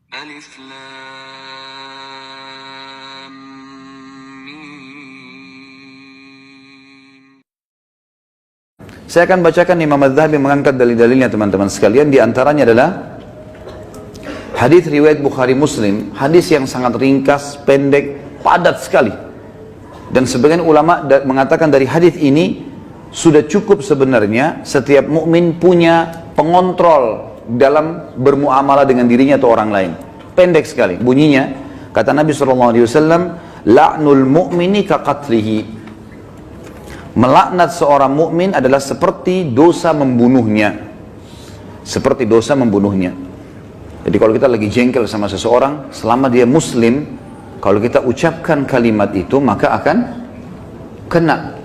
Alif Lam Mim. Saya akan bacakan Imam Az-Zahabi mengangkat dalil-dalilnya teman-teman sekalian. Di antaranya adalah hadis riwayat Bukhari Muslim, hadis yang sangat ringkas, pendek, padat sekali. Dan sebagian ulama mengatakan dari hadis ini sudah cukup sebenarnya setiap mukmin punya pengontrol dalam bermuamalah dengan dirinya atau orang lain. Pendek sekali bunyinya, kata Nabi SAW, la'nul mu'mini kaqatlihi. Melaknat seorang mukmin adalah seperti dosa membunuhnya. Seperti dosa membunuhnya. Jadi kalau kita lagi jengkel sama seseorang, selama dia muslim, kalau kita ucapkan kalimat itu maka akan kena.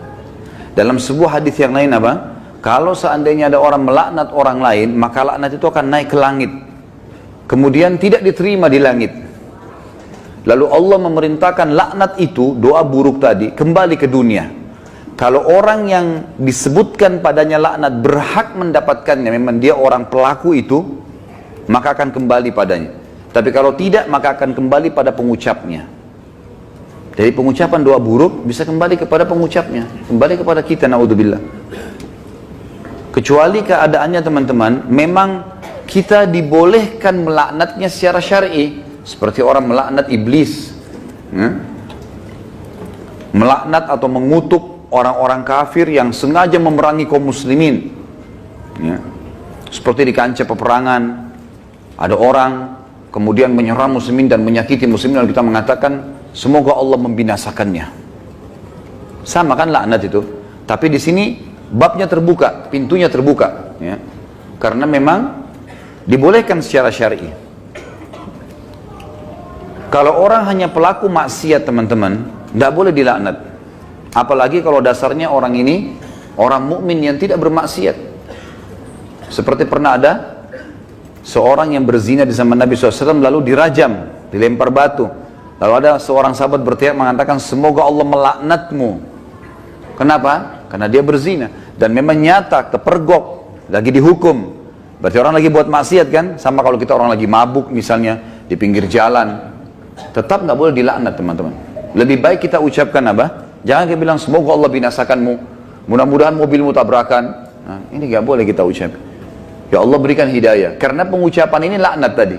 Dalam sebuah hadis yang lain apa? Kalau seandainya ada orang melaknat orang lain, maka laknat itu akan naik ke langit. Kemudian tidak diterima di langit. Lalu Allah memerintahkan laknat itu, doa buruk tadi, kembali ke dunia. Kalau orang yang disebutkan padanya laknat berhak mendapatkannya, memang dia orang pelaku itu, maka akan kembali padanya. Tapi kalau tidak, maka akan kembali pada pengucapnya. Jadi pengucapan doa buruk bisa kembali kepada pengucapnya, kembali kepada kita, naudzubillah. Kecuali keadaannya teman-teman, memang kita dibolehkan melaknatnya secara syar'i, seperti orang melaknat iblis, melaknat atau mengutuk orang-orang kafir yang sengaja memerangi kaum muslimin, seperti di kancah peperangan ada orang kemudian menyerang muslimin dan menyakiti muslimin, lalu kita mengatakan semoga Allah membinasakannya. Sama kan laknat itu, tapi di sini babnya terbuka, pintunya terbuka, ya. Karena memang dibolehkan secara syar'i. Kalau orang hanya pelaku maksiat teman-teman, tidak boleh dilaknat. Apalagi kalau dasarnya orang ini orang mukmin yang tidak bermaksiat. Seperti pernah ada seorang yang berzina di zaman Nabi SAW lalu dirajam, dilempar batu. Lalu ada seorang sahabat berteriak mengatakan semoga Allah melaknatmu. Kenapa? Karena dia berzina. Dan memang nyata, kepergok, lagi dihukum. Berarti orang lagi buat maksiat kan? Sama kalau kita orang lagi mabuk misalnya, di pinggir jalan. Tetap nggak boleh dilaknat teman-teman. Lebih baik kita ucapkan apa? Jangan kita bilang semoga Allah binasakanmu. Mudah-mudahan mobilmu tabrakan. Nah, ini nggak boleh kita ucap. Ya Allah berikan hidayah. Karena pengucapan ini laknat tadi.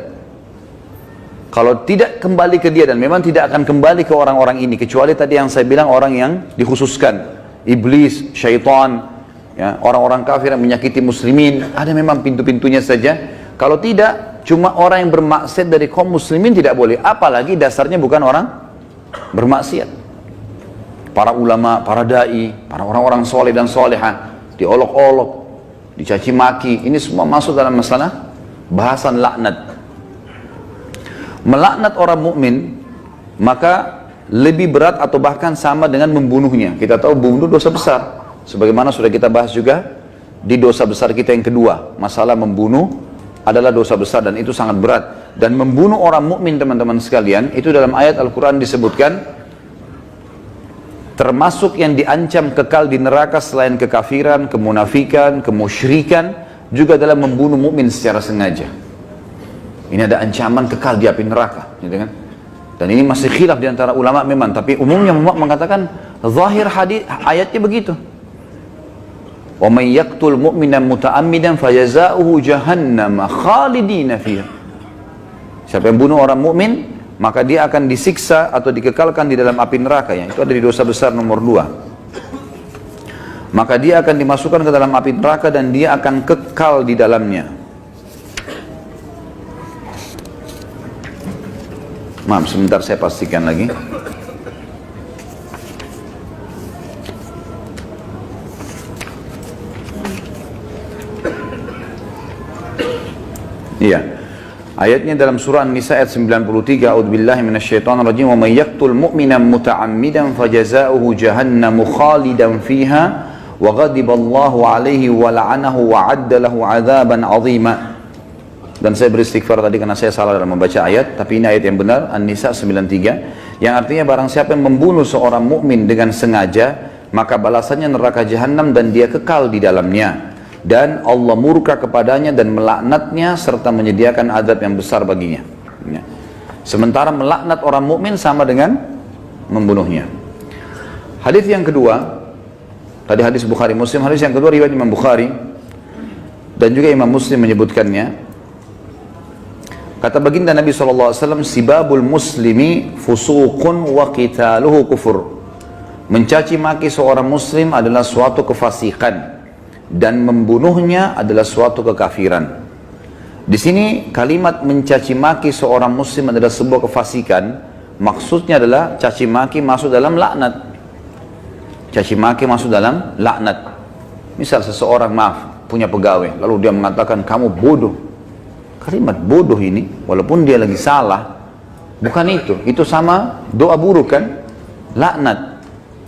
Kalau tidak kembali ke dia, dan memang tidak akan kembali ke orang-orang ini. Kecuali tadi yang saya bilang orang yang dikhususkan. Iblis, syaitan, ya, orang-orang kafir yang menyakiti muslimin, ada memang pintu-pintunya saja. Kalau tidak, cuma orang yang bermaksiat dari kaum muslimin tidak boleh, apalagi dasarnya bukan orang bermaksiat. Para ulama, para dai, para orang-orang soleh dan soleha diolok-olok, dicaci maki, ini semua masuk dalam masalah bahasan laknat. Melaknat orang mukmin maka lebih berat atau bahkan sama dengan membunuhnya. Kita tahu bunuh dosa besar, sebagaimana sudah kita bahas juga di dosa besar kita yang kedua. Masalah membunuh adalah dosa besar dan itu sangat berat. Dan membunuh orang mukmin teman-teman sekalian, itu dalam ayat Al-Quran disebutkan termasuk yang diancam kekal di neraka selain kekafiran, kemunafikan, kemusyrikan, juga adalah membunuh mukmin secara sengaja. Ini ada ancaman kekal di api neraka, gitu kan? Dan ini masih khilaf di antara ulama memang, tapi umumnya mengatakan zahir hadis ayatnya begitu. Wa may yaqtul mu'mina muta'ammidan fajazaohu jahannam khalidina fiha. Siapa yang bunuh orang mukmin, maka dia akan disiksa atau dikekalkan di dalam api neraka, ya. Itu ada di dosa besar nomor 2. Maka dia akan dimasukkan ke dalam api neraka dan dia akan kekal di dalamnya. Maaf, sebentar saya pastikan lagi. Iya. Ayatnya dalam surah An-Nisa ayat 93, A'udzubillahi minasyaitonir rajim, wa may yaqtul mu'mina muta'ammidan fajazaohu jahannamu khalidan fiha wa ghadiballahu 'alaihi wa la'anahu wa 'adda lahu 'adzaban 'azima. Dan saya beristighfar tadi karena saya salah dalam membaca ayat, tapi ini ayat yang benar, An-Nisa 93, yang artinya barang siapa yang membunuh seorang mukmin dengan sengaja, maka balasannya neraka jahanam dan dia kekal di dalamnya. Dan Allah murka kepadanya dan melaknatnya serta menyediakan azab yang besar baginya. Ya. Sementara melaknat orang mukmin sama dengan membunuhnya. Hadis yang kedua, tadi hadis Bukhari Muslim, hadis yang kedua riwayat Imam Bukhari dan juga Imam Muslim menyebutkannya. Kata baginda Nabi SAW, sibabul muslimi fusuqun wa qitaluhu kufur. Mencaci maki seorang muslim adalah suatu kefasikan dan membunuhnya adalah suatu kekafiran. Di sini kalimat mencaci maki seorang muslim adalah sebuah kefasikan, maksudnya adalah caci maki masuk dalam laknat. Caci maki masuk dalam laknat. Misal seseorang punya pegawai, lalu dia mengatakan kamu bodoh. Kalimat bodoh ini, walaupun dia lagi salah, bukan itu sama doa buruk kan, laknat.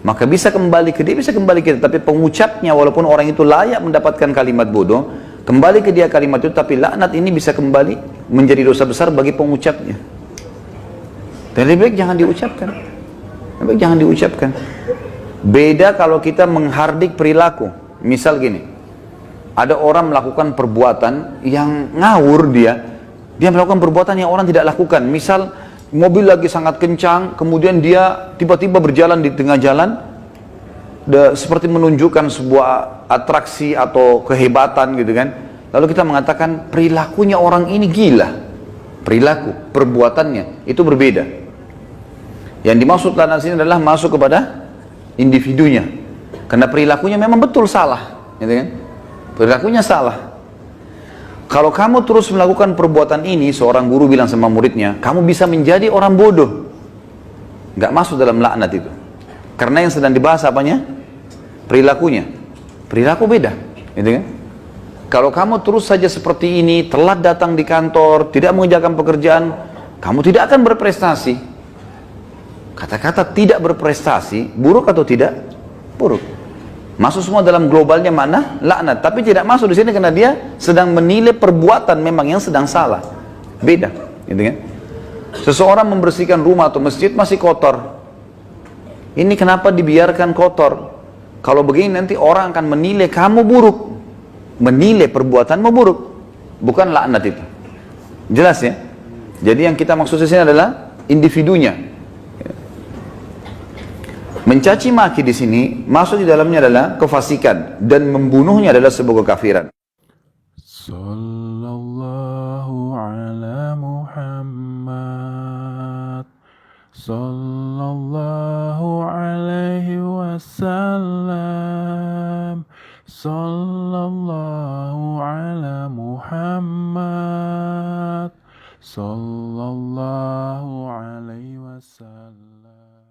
Maka bisa kembali ke dia, bisa kembali ke dia, tapi pengucapnya walaupun orang itu layak mendapatkan kalimat bodoh, kembali ke dia kalimat itu, tapi laknat ini bisa kembali menjadi dosa besar bagi pengucapnya. Dan lebih baik jangan diucapkan. Lebih baik jangan diucapkan. Beda kalau kita menghardik perilaku. Misal gini, ada orang melakukan perbuatan yang ngawur dia melakukan perbuatan yang orang tidak lakukan. Misal mobil lagi sangat kencang, kemudian dia tiba-tiba berjalan di tengah jalan, seperti menunjukkan sebuah atraksi atau kehebatan gitu kan. Lalu kita mengatakan perilakunya orang ini gila. Perilaku, perbuatannya itu berbeda. Yang dimaksud dalam sini adalah masuk kepada individunya. Karena perilakunya memang betul salah, gitu kan? Perilakunya salah. Kalau kamu terus melakukan perbuatan ini, seorang guru bilang sama muridnya, kamu bisa menjadi orang bodoh. Nggak masuk dalam laknat itu. Karena yang sedang dibahas apanya? Perilakunya. Perilaku beda, gitu kan? Kalau kamu terus saja seperti ini, telat datang di kantor, tidak mengerjakan pekerjaan, kamu tidak akan berprestasi. Kata-kata tidak berprestasi, buruk atau tidak? Buruk. Masuk semua dalam globalnya mana? Laknat. Tapi tidak masuk di sini karena dia sedang menilai perbuatan memang yang sedang salah. Beda, gitu kan? Seseorang membersihkan rumah atau masjid masih kotor. Ini kenapa dibiarkan kotor? Kalau begini nanti orang akan menilai kamu buruk. Menilai perbuatanmu buruk. Bukan laknat itu. Jelas ya? Jadi yang kita maksud di sini adalah individunya. Mencaci maki di sini masuk di dalamnya adalah kefasikan dan membunuhnya adalah sebuah kekafiran. Sallallahu ala Muhammad Sallallahu alaihi wasallam Sallallahu ala Muhammad Sallallahu alaihi wasallam